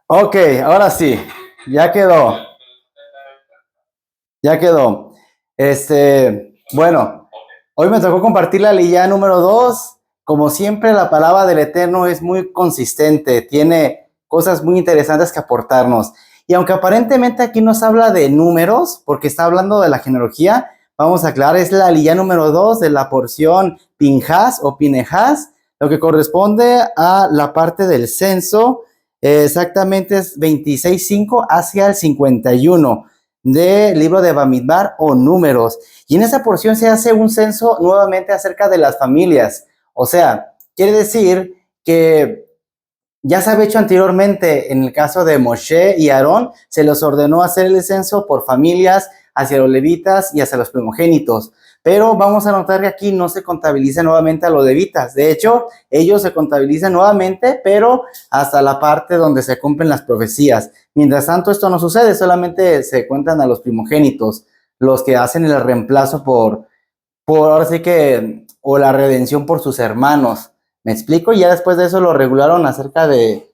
Ok, ahora sí, ya quedó, ya quedó. Bueno, hoy me tocó compartir la lilla número 2. Como siempre, la palabra del Eterno es muy consistente, tiene cosas muy interesantes que aportarnos. Y aunque aparentemente aquí nos habla de números, porque está hablando de la genealogía, vamos a aclarar, es la lilla número 2 de la porción Pinjas o Pinejas, lo que corresponde a la parte del censo. Exactamente es 26.5 hacia el 51 del libro de Bamidbar o números. Y en esa porción se hace un censo nuevamente acerca de las familias. O sea, quiere decir que ya se había hecho anteriormente en el caso de Moshe y Aarón, se les ordenó hacer el censo por familias hacia los levitas y hacia los primogénitos. Pero vamos a notar que aquí no se contabiliza nuevamente a los levitas. De hecho, ellos se contabilizan nuevamente, pero hasta la parte donde se cumplen las profecías. Mientras tanto, esto no sucede, solamente se cuentan a los primogénitos, los que hacen el reemplazo por ahora sí que, o la redención por sus hermanos. ¿Me explico? Y ya después de eso lo regularon acerca de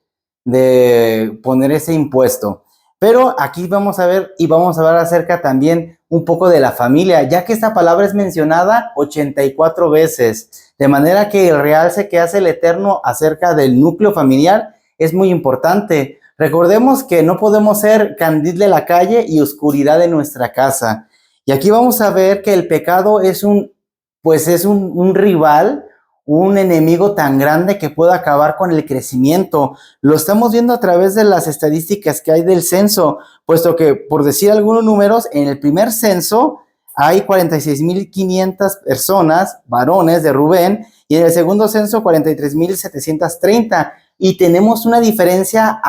poner ese impuesto. Pero aquí vamos a ver y vamos a hablar acerca también un poco de la familia, ya que esta palabra es mencionada 84 veces, de manera que el realce que hace el Eterno acerca del núcleo familiar es muy importante. Recordemos que no podemos ser candil de la calle y oscuridad de nuestra casa. Y aquí vamos a ver que el pecado es un rival, un enemigo tan grande que puede acabar con el crecimiento. Lo estamos viendo a través de las estadísticas que hay del censo, puesto que, por decir algunos números, en el primer censo hay 46.500 personas, varones de Rubén, y en el segundo censo 43.730. Y tenemos una diferencia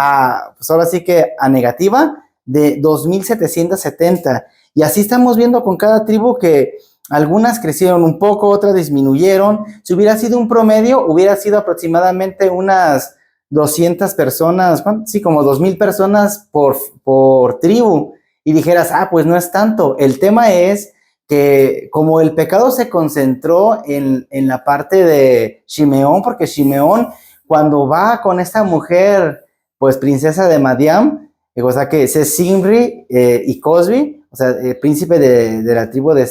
pues ahora sí que a negativa de 2.770. Y así estamos viendo con cada tribu que algunas crecieron un poco, otras disminuyeron. Si hubiera sido un promedio, hubiera sido aproximadamente unas 200 personas, sí, como 2.000 personas por tribu. Y dijeras, pues no es tanto. El tema es que como el pecado se concentró en la parte de Shimeón, porque Shimeón cuando va con esta mujer, pues princesa de Madiam, o sea que es Simri y Cosbi, o sea, el príncipe de la tribu de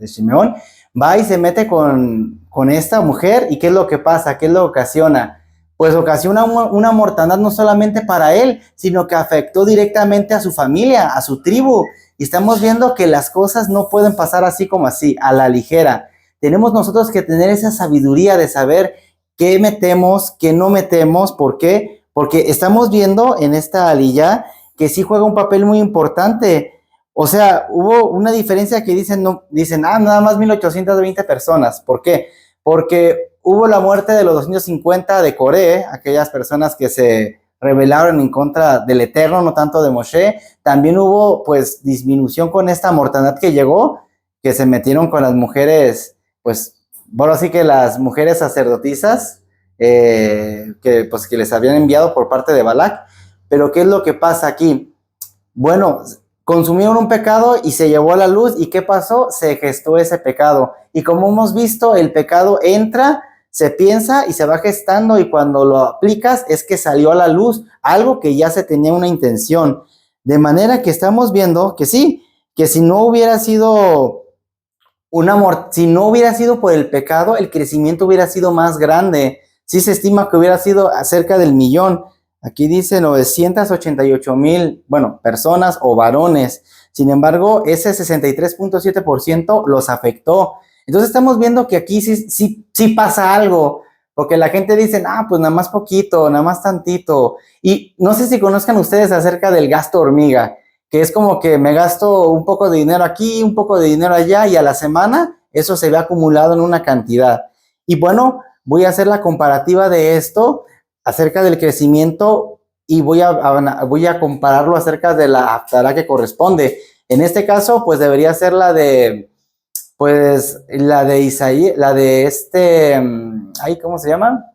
Simeón, va y se mete con esta mujer, y ¿qué es lo que pasa? ¿Qué es lo que ocasiona? Pues ocasiona una mortandad no solamente para él, sino que afectó directamente a su familia, a su tribu, y estamos viendo que las cosas no pueden pasar así como así, a la ligera. Tenemos nosotros que tener esa sabiduría de saber qué metemos, qué no metemos. ¿Por qué? Porque estamos viendo en esta aliyah que sí juega un papel muy importante. O sea, hubo una diferencia que dicen, no, dicen, nada más 1.820 personas. ¿Por qué? Porque hubo la muerte de los 250 de Coré, aquellas personas que se rebelaron en contra del Eterno, no tanto de Moshe. También hubo, pues, disminución con esta mortandad que llegó, que se metieron con las mujeres, pues, bueno, así que las mujeres sacerdotisas, que les habían enviado por parte de Balak. Pero ¿qué es lo que pasa aquí? Bueno, consumieron un pecado y se llevó a la luz. ¿Y qué pasó? Se gestó ese pecado. Y como hemos visto, el pecado entra, se piensa y se va gestando, y cuando lo aplicas es que salió a la luz algo que ya se tenía una intención. De manera que estamos viendo que sí, que si no hubiera sido si no hubiera sido por el pecado, el crecimiento hubiera sido más grande. Sí se estima que hubiera sido cerca del 1.000.000. Aquí dice 988.000, bueno, personas o varones. Sin embargo, ese 63.7% los afectó. Entonces estamos viendo que aquí sí pasa algo, porque la gente dice, pues nada más poquito, nada más tantito. Y no sé si conozcan ustedes acerca del gasto hormiga, que es como que me gasto un poco de dinero aquí, un poco de dinero allá, y a la semana eso se ve acumulado en una cantidad. Y bueno, voy a hacer la comparativa de esto acerca del crecimiento, y voy a compararlo acerca de la Haftará que corresponde. En este caso, pues debería ser la de Isaías, la de ¿cómo se llama?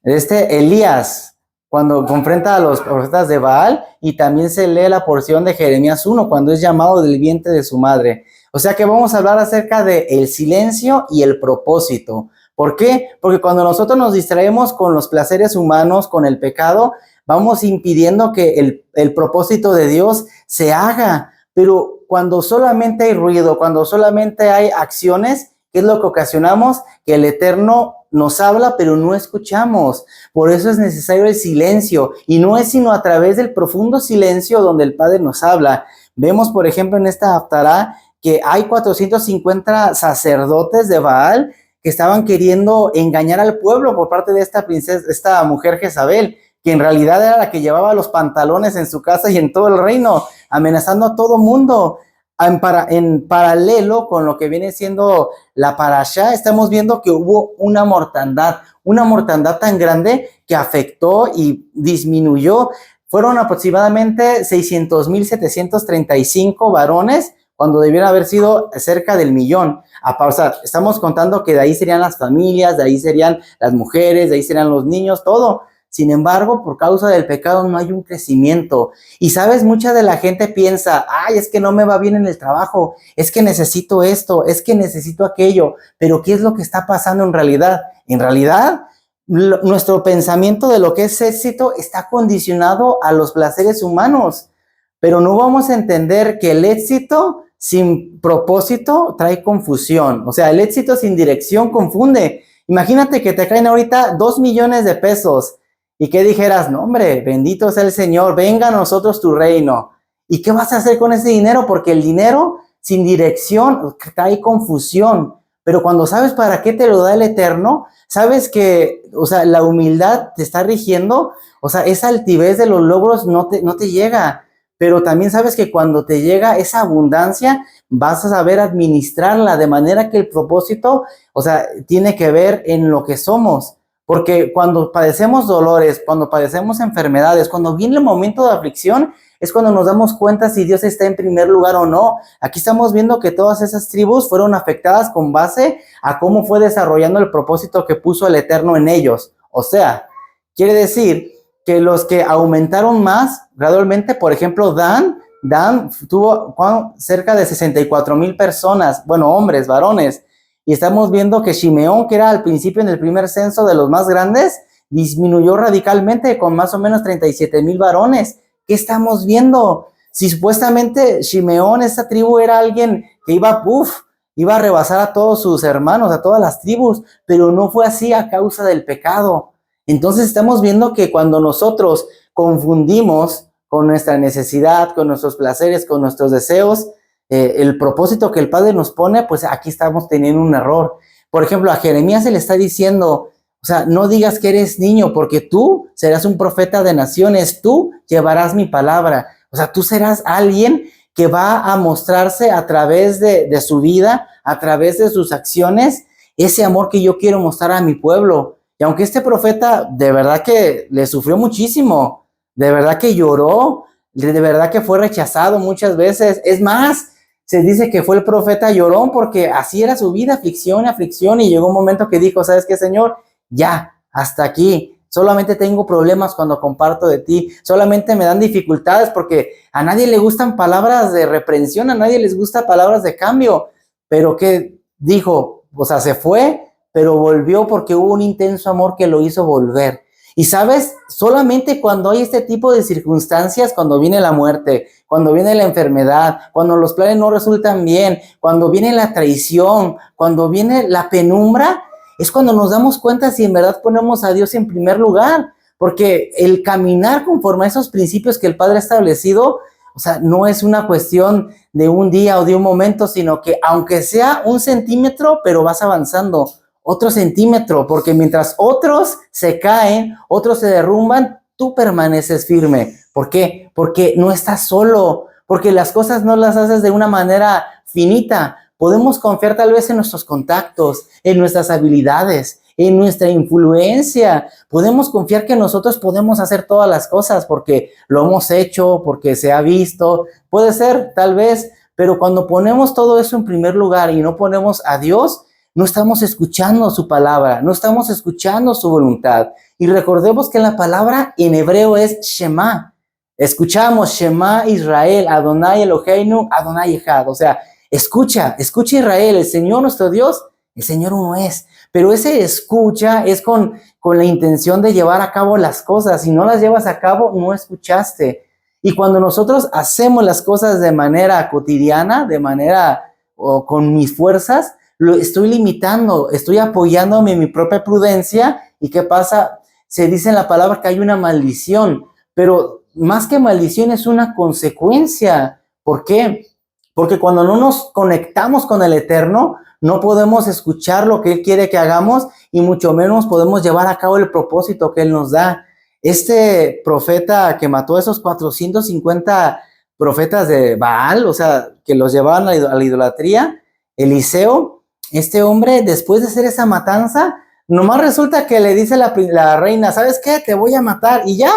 Elías, cuando confronta a los profetas de Baal, y también se lee la porción de Jeremías 1, cuando es llamado del vientre de su madre. O sea que vamos a hablar acerca de el silencio y el propósito. ¿Por qué? Porque cuando nosotros nos distraemos con los placeres humanos, con el pecado, vamos impidiendo que el propósito de Dios se haga. Pero cuando solamente hay ruido, cuando solamente hay acciones, ¿qué es lo que ocasionamos? Que el Eterno nos habla, pero no escuchamos. Por eso es necesario el silencio. Y no es sino a través del profundo silencio donde el Padre nos habla. Vemos, por ejemplo, en esta Haftará que hay 450 sacerdotes de Baal que estaban queriendo engañar al pueblo por parte de esta princesa, esta mujer Jezabel, que en realidad era la que llevaba los pantalones en su casa y en todo el reino, amenazando a todo mundo. En paralelo con lo que viene siendo la parashá, estamos viendo que hubo una mortandad tan grande que afectó y disminuyó. Fueron aproximadamente 600,735 varones, cuando debieron haber sido cerca del 1,000,000. O sea, estamos contando que de ahí serían las familias, de ahí serían las mujeres, de ahí serían los niños, todo. Sin embargo, por causa del pecado no hay un crecimiento. Y sabes, mucha de la gente piensa, ay, es que no me va bien en el trabajo, es que necesito esto, es que necesito aquello. Pero ¿qué es lo que está pasando en realidad? En realidad, nuestro pensamiento de lo que es éxito está condicionado a los placeres humanos. Pero no vamos a entender que el éxito sin propósito trae confusión. O sea, el éxito sin dirección confunde. Imagínate que te caen ahorita 2,000,000 de pesos y que dijeras, no hombre, bendito sea el Señor, venga a nosotros tu reino. ¿Y qué vas a hacer con ese dinero? Porque el dinero sin dirección trae confusión. Pero cuando sabes para qué te lo da el Eterno, sabes que, o sea, la humildad te está rigiendo, o sea, esa altivez de los logros no te llega. Pero también sabes que cuando te llega esa abundancia, vas a saber administrarla de manera que el propósito, o sea, tiene que ver en lo que somos. Porque cuando padecemos dolores, cuando padecemos enfermedades, cuando viene el momento de aflicción, es cuando nos damos cuenta si Dios está en primer lugar o no. Aquí estamos viendo que todas esas tribus fueron afectadas con base a cómo fue desarrollando el propósito que puso el Eterno en ellos. O sea, quiere decir que los que aumentaron más gradualmente, por ejemplo, Dan tuvo cerca de 64,000 personas, bueno, hombres, varones, y estamos viendo que Shimeón, que era al principio en el primer censo de los más grandes, disminuyó radicalmente con más o menos 37,000 varones. ¿Qué estamos viendo? Si supuestamente Shimeón, esa tribu, era alguien que iba a rebasar a todos sus hermanos, a todas las tribus, pero no fue así a causa del pecado. Entonces estamos viendo que cuando nosotros confundimos con nuestra necesidad, con nuestros placeres, con nuestros deseos, el propósito que el Padre nos pone, pues aquí estamos teniendo un error. Por ejemplo, a Jeremías se le está diciendo, o sea, no digas que eres niño, porque tú serás un profeta de naciones, tú llevarás mi palabra. O sea, tú serás alguien que va a mostrarse a través de su vida, a través de sus acciones, ese amor que yo quiero mostrar a mi pueblo. Y aunque este profeta de verdad que le sufrió muchísimo, de verdad que lloró, de verdad que fue rechazado muchas veces. Es más, se dice que fue el profeta llorón porque así era su vida, aflicción, aflicción, y llegó un momento que dijo, ¿sabes qué, Señor? Ya, hasta aquí. Solamente tengo problemas cuando comparto de ti. Solamente me dan dificultades porque a nadie le gustan palabras de reprensión, a nadie les gusta palabras de cambio. Pero ¿qué dijo? O sea, se fue, pero volvió porque hubo un intenso amor que lo hizo volver. Y sabes, solamente cuando hay este tipo de circunstancias, cuando viene la muerte, cuando viene la enfermedad, cuando los planes no resultan bien, cuando viene la traición, cuando viene la penumbra, es cuando nos damos cuenta si en verdad ponemos a Dios en primer lugar. Porque el caminar conforme a esos principios que el Padre ha establecido, o sea, no es una cuestión de un día o de un momento, sino que aunque sea 1 centímetro, pero vas avanzando. Otro centímetro, porque mientras otros se caen, otros se derrumban, tú permaneces firme. ¿Por qué? Porque no estás solo, porque las cosas no las haces de una manera finita. Podemos confiar tal vez en nuestros contactos, en nuestras habilidades, en nuestra influencia. Podemos confiar que nosotros podemos hacer todas las cosas porque lo hemos hecho, porque se ha visto. Puede ser, tal vez, pero cuando ponemos todo eso en primer lugar y no ponemos a Dios, no estamos escuchando su palabra, no estamos escuchando su voluntad. Y recordemos que la palabra en hebreo es Shema. Escuchamos Shema Israel, Adonai Eloheinu, Adonai Echad. O sea, escucha Israel, el Señor nuestro Dios El Señor uno es. Pero ese escucha es con la intención de llevar a cabo las cosas. Si no las llevas a cabo, no escuchaste. Y cuando nosotros hacemos las cosas de manera cotidiana, de manera o con mis fuerzas, lo estoy limitando, estoy apoyándome en mi propia prudencia. ¿Y qué pasa? Se dice en la palabra que hay una maldición, pero más que maldición es una consecuencia. ¿Por qué? Porque cuando no nos conectamos con el Eterno, no podemos escuchar lo que Él quiere que hagamos y mucho menos podemos llevar a cabo el propósito que Él nos da. Este profeta que mató a esos 450 profetas de Baal, o sea, que los llevaban a la idolatría, Eliseo, este hombre, después de hacer esa matanza, nomás resulta que le dice la reina, ¿sabes qué? Te voy a matar, y ya,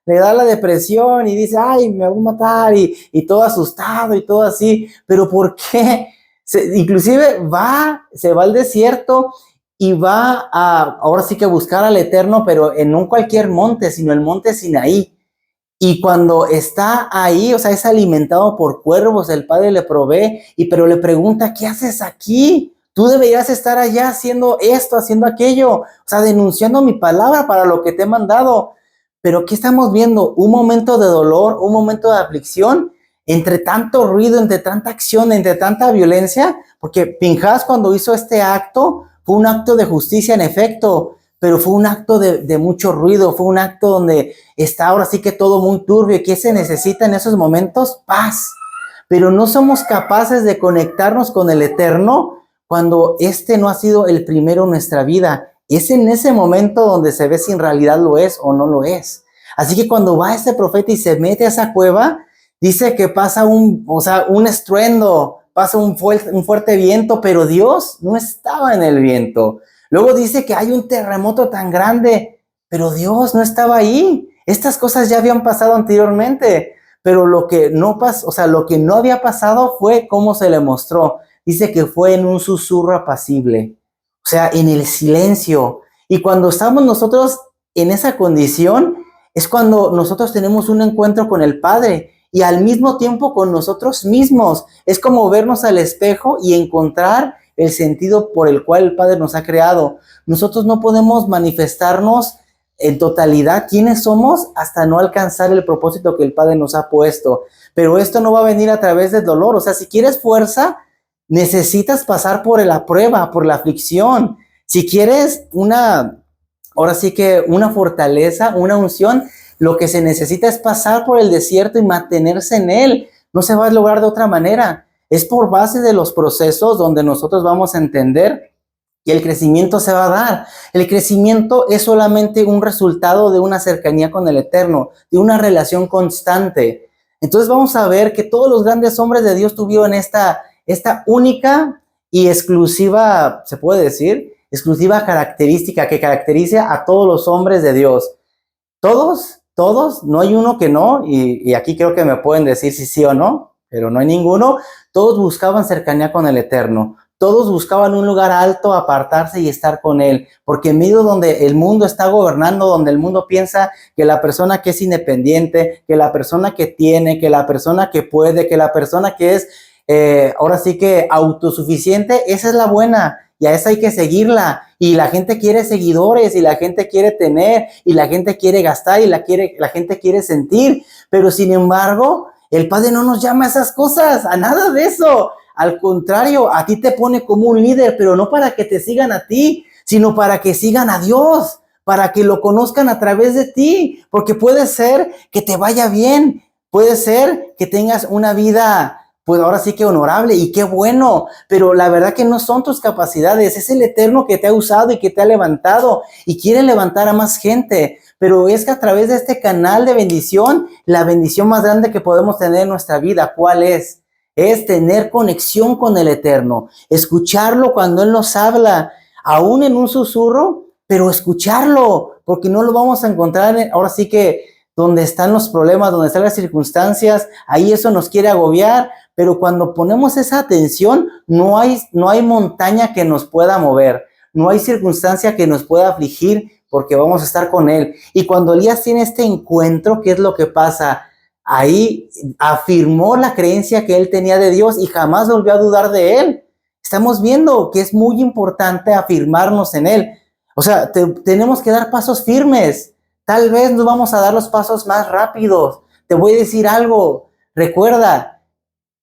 le da la depresión y dice, ay, me voy a matar, y todo asustado y todo así, pero ¿por qué? Inclusive se va al desierto y va ahora sí que buscar al Eterno, pero en no cualquier monte, sino el monte Sinaí. Y cuando está ahí, o sea, es alimentado por cuervos, el Padre le provee, pero le pregunta, ¿qué haces aquí? Tú deberías estar allá haciendo esto, haciendo aquello, o sea, denunciando mi palabra para lo que te he mandado. Pero ¿qué estamos viendo? Un momento de dolor, un momento de aflicción, entre tanto ruido, entre tanta acción, entre tanta violencia, porque Pinhas cuando hizo este acto, fue un acto de justicia en efecto, pero fue un acto de mucho ruido, fue un acto donde está ahora sí que todo muy turbio. ¿Y qué se necesita en esos momentos? Paz. Pero no somos capaces de conectarnos con el Eterno cuando este no ha sido el primero en nuestra vida. Es en ese momento donde se ve si en realidad lo es o no lo es. Así que cuando va este profeta y se mete a esa cueva, dice que pasa un estruendo, pasa un fuerte viento, pero Dios no estaba en el viento. Luego dice que hay un terremoto tan grande, pero Dios no estaba ahí. Estas cosas ya habían pasado anteriormente, pero lo que no pasó, o sea, lo que no había pasado fue cómo se le mostró. Dice que fue en un susurro apacible, o sea, en el silencio. Y cuando estamos nosotros en esa condición, es cuando nosotros tenemos un encuentro con el Padre y al mismo tiempo con nosotros mismos. Es como vernos al espejo y encontrar el sentido por el cual el Padre nos ha creado. Nosotros no podemos manifestarnos en totalidad quiénes somos hasta no alcanzar el propósito que el Padre nos ha puesto. Pero esto no va a venir a través del dolor. O sea, si quieres fuerza, necesitas pasar por la prueba, por la aflicción. Si quieres ahora sí que una fortaleza, una unción, lo que se necesita es pasar por el desierto y mantenerse en él. No se va a lograr de otra manera. Es por base de los procesos donde nosotros vamos a entender y el crecimiento se va a dar. El crecimiento es solamente un resultado de una cercanía con el Eterno, de una relación constante. Entonces vamos a ver que todos los grandes hombres de Dios tuvieron esta única y exclusiva, se puede decir, exclusiva característica que caracteriza a todos los hombres de Dios. Todos, no hay uno que no, y aquí creo que me pueden decir si sí o no, pero no hay ninguno. Todos buscaban cercanía con el Eterno. Todos buscaban un lugar alto, apartarse y estar con Él, porque en medio donde el mundo está gobernando, donde el mundo piensa que la persona que es independiente, que la persona que tiene, que la persona que puede, que la persona que es, ahora sí que autosuficiente, esa es la buena, y a esa hay que seguirla, y la gente quiere seguidores, y la gente quiere tener, y la gente quiere gastar, y la gente quiere sentir, pero sin embargo, el Padre no nos llama a esas cosas, a nada de eso. Al contrario, a ti te pone como un líder, pero no para que te sigan a ti, sino para que sigan a Dios, para que lo conozcan a través de ti, porque puede ser que te vaya bien, puede ser que tengas una vida, pues ahora sí que honorable, y qué bueno, pero la verdad que no son tus capacidades, es el Eterno que te ha usado y que te ha levantado, y quiere levantar a más gente, pero es que a través de este canal de bendición, la bendición más grande que podemos tener en nuestra vida, ¿cuál es? Es tener conexión con el Eterno, escucharlo cuando Él nos habla, aún en un susurro, pero escucharlo, porque no lo vamos a encontrar ahora sí que donde están los problemas, donde están las circunstancias, ahí eso nos quiere agobiar, pero cuando ponemos esa atención, no hay montaña que nos pueda mover, no hay circunstancia que nos pueda afligir, porque vamos a estar con Él. Y cuando Elías tiene este encuentro, ¿qué es lo que pasa? Ahí afirmó la creencia que él tenía de Dios y jamás volvió a dudar de él. estamos viendo que es muy importante afirmarnos en Él. O sea, tenemos que dar pasos firmes. Tal vez nos vamos a dar los pasos más rápidos. Te voy a decir algo. Recuerda,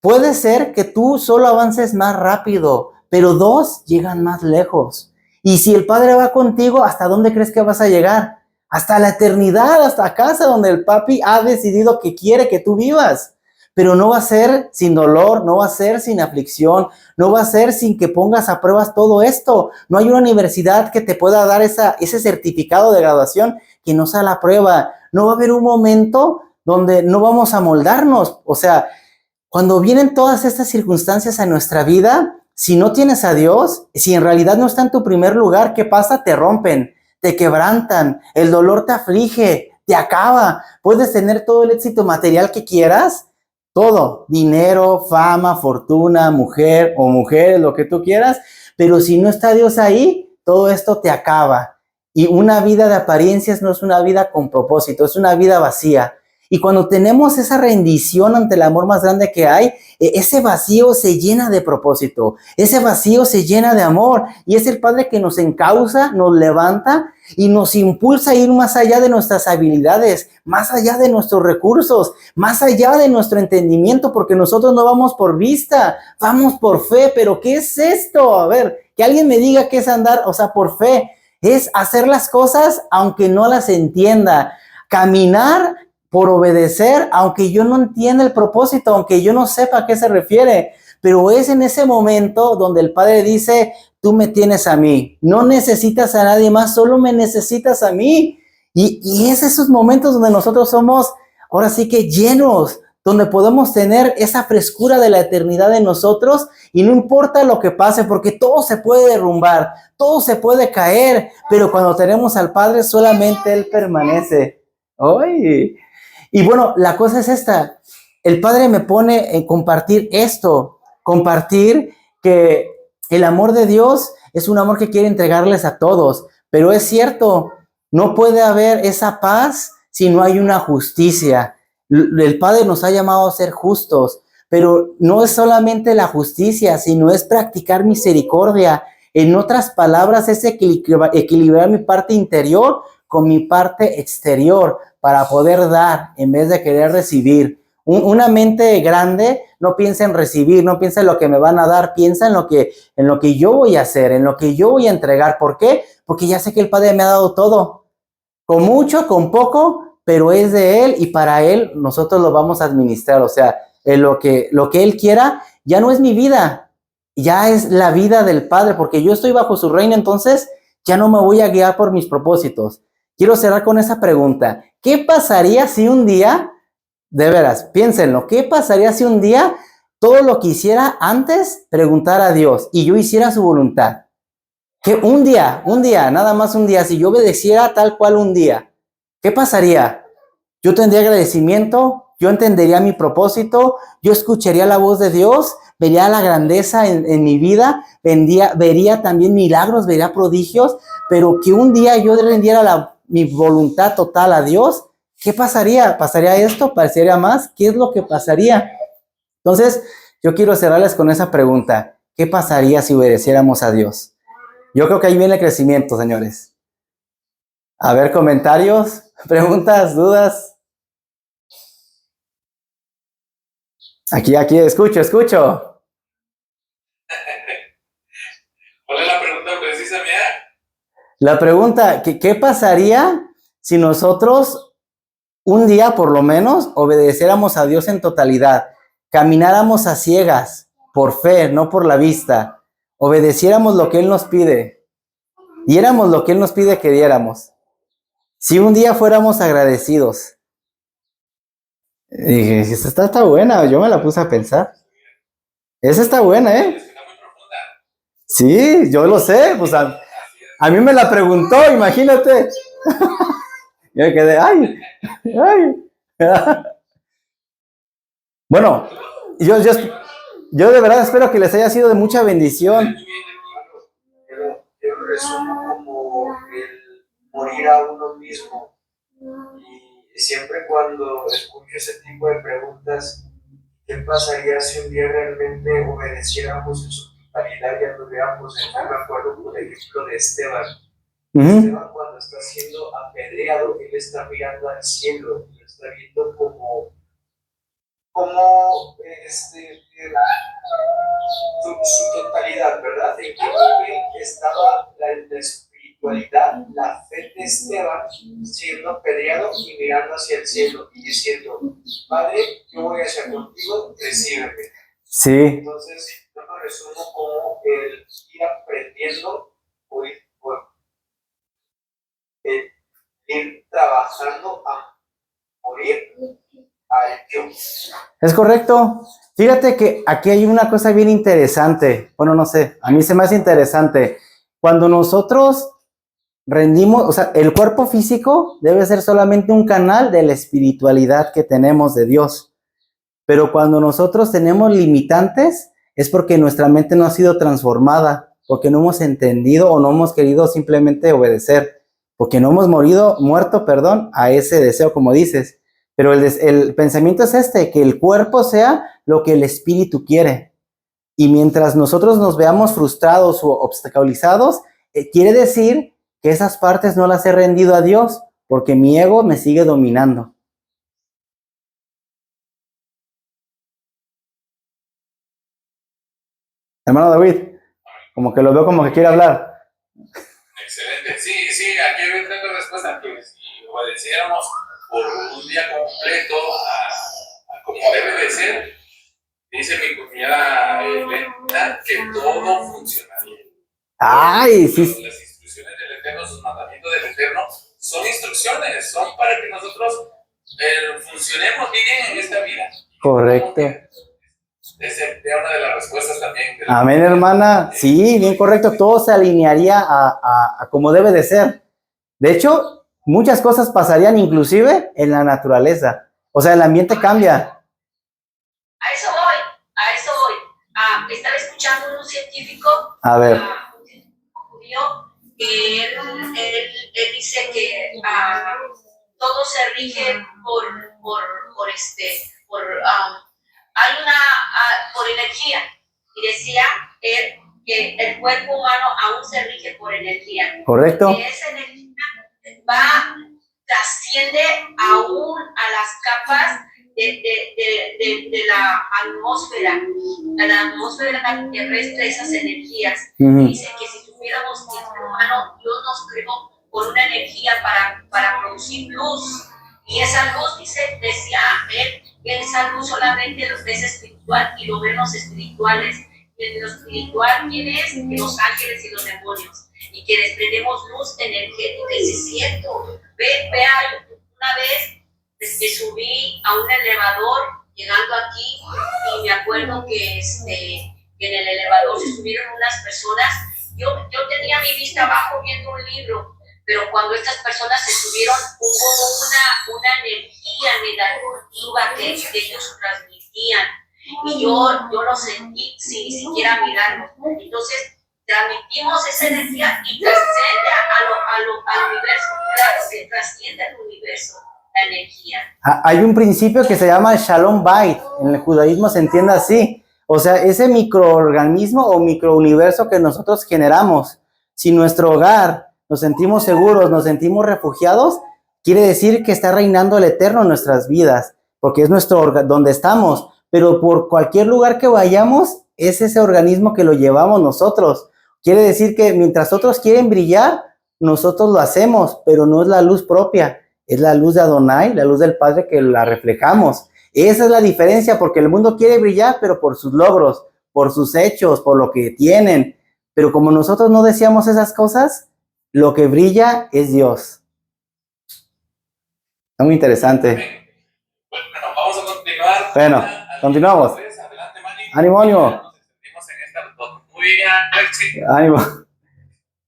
puede ser que tú solo avances más rápido, pero dos llegan más lejos. Y si el Padre va contigo, ¿hasta dónde crees que vas a llegar? Hasta la eternidad, hasta casa donde el Papi ha decidido que quiere que tú vivas. Pero no va a ser sin dolor, no va a ser sin aflicción, no va a ser sin que pongas a pruebas todo esto. No hay una universidad que te pueda dar ese certificado de graduación que no sea la prueba. No va a haber un momento donde no vamos a moldarnos. O sea, cuando vienen todas estas circunstancias a nuestra vida, si no tienes a Dios, si en realidad no está en tu primer lugar, ¿qué pasa? Te rompen, te quebrantan, el dolor te aflige, te acaba. Puedes tener todo el éxito material que quieras, todo, dinero, fama, fortuna, mujer o mujeres, lo que tú quieras, pero si no está Dios ahí, todo esto te acaba. Y una vida de apariencias no es una vida con propósito, es una vida vacía. Y cuando tenemos esa rendición ante el amor más grande que hay, ese vacío se llena de propósito, ese vacío se llena de amor, y es el Padre que nos encausa, nos levanta y nos impulsa a ir más allá de nuestras habilidades, más allá de nuestros recursos, más allá de nuestro entendimiento, porque nosotros no vamos por vista, vamos por fe. Pero ¿qué es esto? A ver, que alguien me diga qué es andar, o sea, por fe. Es hacer las cosas aunque no las entienda, caminar por obedecer, aunque yo no entienda el propósito, aunque yo no sepa a qué se refiere, pero es en ese momento donde el Padre dice, tú me tienes a mí, no necesitas a nadie más, solo me necesitas a mí. Y es esos momentos donde nosotros somos, ahora sí que llenos, donde podemos tener esa frescura de la eternidad en nosotros, y no importa lo que pase, porque todo se puede derrumbar, todo se puede caer, pero cuando tenemos al Padre, solamente Él permanece. ¡Ay! Y bueno, la cosa es esta. El Padre me pone en compartir esto, compartir que el amor de Dios es un amor que quiere entregarles a todos, pero es cierto, no puede haber esa paz si no hay una justicia. El Padre nos ha llamado a ser justos, pero no es solamente la justicia, sino es practicar misericordia. En otras palabras, es equilibrar mi parte interior con mi parte exterior para poder dar en vez de querer recibir. Una mente grande no piensa en recibir, no piensa en lo que me van a dar, piensa en lo que yo voy a hacer, en lo que yo voy a entregar. ¿Por qué? Porque ya sé que el Padre me ha dado todo, con mucho, con poco, pero es de Él y para Él nosotros lo vamos a administrar. O sea, lo que Él quiera ya no es mi vida, ya es la vida del Padre, porque yo estoy bajo su reino, entonces ya no me voy a guiar por mis propósitos. Quiero cerrar con esa pregunta. ¿Qué pasaría si un día, de veras, piénsenlo, qué pasaría si un día todo lo que hiciera antes preguntara a Dios y yo hiciera su voluntad? Que un día, nada más un día, si yo obedeciera tal cual un día, ¿qué pasaría? Yo tendría agradecimiento, yo entendería mi propósito, yo escucharía la voz de Dios, vería la grandeza en mi vida, vería también milagros, vería prodigios, pero que un día yo rendiera mi voluntad total a Dios, ¿qué pasaría? ¿Pasaría esto? ¿Pasaría más? ¿Qué es lo que pasaría? Entonces, yo quiero cerrarles con esa pregunta. ¿Qué pasaría si obedeciéramos a Dios? Yo creo que ahí viene el crecimiento, señores. A ver, comentarios, preguntas, dudas. Aquí, escucho. ¿Cuál es la pregunta precisa, mía? La pregunta, ¿qué pasaría si nosotros un día por lo menos obedeciéramos a Dios en totalidad? Camináramos a ciegas, por fe, no por la vista. Obedeciéramos lo que Él nos pide. Diéramos lo que Él nos pide que diéramos. Si un día fuéramos agradecidos. Dije, esta está buena, yo me la puse a pensar. Esa está buena, ¿eh? Está muy profunda. Sí, yo lo sé, pues a mí me la preguntó, imagínate. Yo me quedé, ay. Bueno, yo de verdad espero que les haya sido de mucha bendición. Yo lo resumo como el morir a uno mismo. Y siempre cuando escucho ese tipo de preguntas, ¿qué pasaría si un día realmente obedeciéramos eso? totalidad ya lo veamos. Yo me acuerdo, por ejemplo, de Esteban. Esteban, cuando está siendo apedreado, él está mirando al cielo, lo está viendo como su totalidad, ¿verdad? En que estaba la espiritualidad, la fe de Esteban siendo apedreado y mirando hacia el cielo y diciendo: Padre, yo voy hacia contigo, recíbeme. Sí. Entonces, yo lo resumo como el ir aprendiendo por ir trabajando a morir al yo. Es correcto. Fíjate que aquí hay una cosa bien interesante. Bueno, no sé, a mí se me hace interesante. Cuando nosotros rendimos, o sea, el cuerpo físico debe ser solamente un canal de la espiritualidad que tenemos de Dios. Pero cuando nosotros tenemos limitantes, es porque nuestra mente no ha sido transformada, porque no hemos entendido o no hemos querido simplemente obedecer, porque no hemos muerto, a ese deseo, como dices. Pero el pensamiento es que el cuerpo sea lo que el espíritu quiere. Y mientras nosotros nos veamos frustrados o obstaculizados, quiere decir que esas partes no las he rendido a Dios, porque mi ego me sigue dominando. Hermano David, como que lo veo como que quiere hablar. Excelente. Sí, aquí hay otra respuesta, que si obedeciéramos por un día completo a como debe de ser, dice mi cuñada Elena, que todo funcionaría. ¡Ay! Sí. Las instrucciones del Eterno, sus mandamientos del Eterno, son instrucciones, son para que nosotros funcionemos bien en esta vida. Correcto. Esa es una de las respuestas también. Amén, hermana. Sí, bien correcto. Todo se alinearía a como debe de ser. De hecho, muchas cosas pasarían inclusive en la naturaleza. O sea, el ambiente cambia. A eso voy. Estaba escuchando un científico, a ver, un científico judío, que él dice que todo se rige por energía. Y decía él que el cuerpo humano aún se rige por energía. Correcto. Que esa energía trasciende aún a las capas de la atmósfera. La atmósfera terrestre, esas energías. Dice que si tuviéramos que el ser humano, Dios nos creó con una energía para producir luz. Y esa luz, decía él, que esa luz solamente lo ves espiritual y lo ven los espirituales. Y en lo espiritual, ¿quién es? Que los ángeles y los demonios. Y que desprendemos luz energética. Y es cierto. Una vez que subí a un elevador llegando aquí, y me acuerdo que en el elevador se subieron unas personas. Yo tenía mi vista abajo viendo un libro, pero cuando estas personas se subieron hubo una energía negativa que ellos transmitían, y yo lo sentí sin ni siquiera mirarlo. Entonces transmitimos esa energía y trasciende al universo. Claro que trasciende al universo la energía. Hay un principio que se llama Shalom Bait. En el judaísmo se entiende así. O sea, ese microorganismo o microuniverso que nosotros generamos, si nuestro hogar nos sentimos seguros, nos sentimos refugiados, quiere decir que está reinando el Eterno en nuestras vidas, porque es nuestro donde estamos. Pero por cualquier lugar que vayamos, es ese organismo que lo llevamos nosotros. Quiere decir que mientras otros quieren brillar, nosotros lo hacemos, pero no es la luz propia, es la luz de Adonai, la luz del Padre que la reflejamos. Esa es la diferencia, porque el mundo quiere brillar, pero por sus logros, por sus hechos, por lo que tienen. Pero como nosotros no deseamos esas cosas, lo que brilla es Dios. Está muy interesante. Bueno, vamos a continuar. Bueno, continuamos. Adelante, Manny. Ánimo, ánimo. Nos sentimos en esta muy bien, Alexi. Ánimo.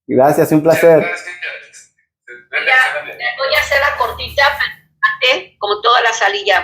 Gracias, un placer. Voy a hacer la cortita, como toda la salilla.